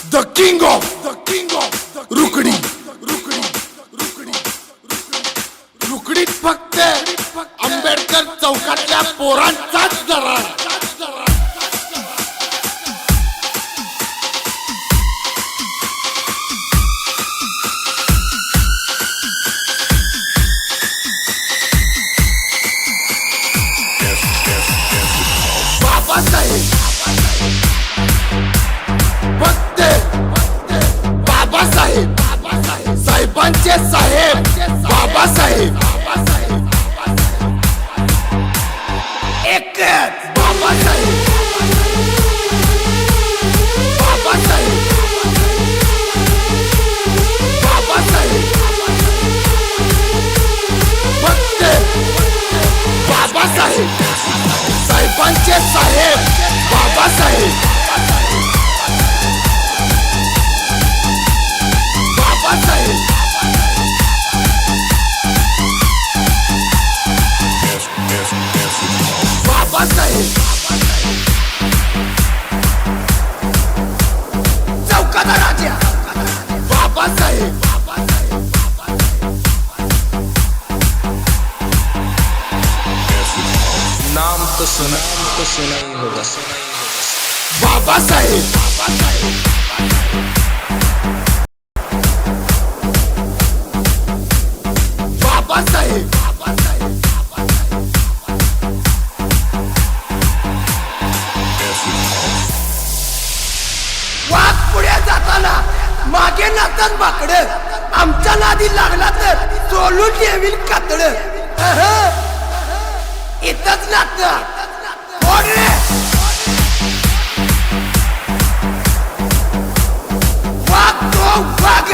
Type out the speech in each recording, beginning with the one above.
The king of Rukadi रुकडीत फक्त आंबेडकर चौकातल्या पोरांचाच जरा बाबासाहेब फक्त बाबासाहेब साहेबांचे साहेब बाबासाहेब एकच बाबासाहेब बाबासाहेब बाबासाहेब फक्त बाबासाहेब साहेबांचे साहेब बाबासाहेब बाबासाहेब बाबासाहेब चौकाचा राजा बाबासाहेब नाम तो सुना ही होगा बाबासाहेब बाबासाहेब वाघ पुढे जाताना मागे नाचत बाकड आमच्या नादी लागला तर सोलून ठेवील कातड इथंच नाच वाघ तो वाघ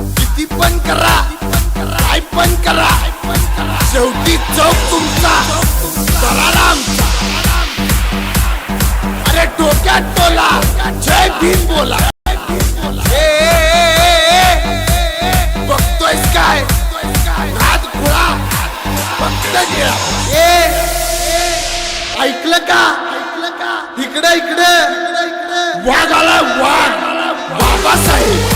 किती पण करा काय पण करा शेवटी चौक तुमचा दरारा आमचा अरे डोक्यात टोला जय भीम बोला बघतोयस काय रात खुळा फक्त गिळा ऐकलं का इकडे वाघ आला वाघ बाबासाहेब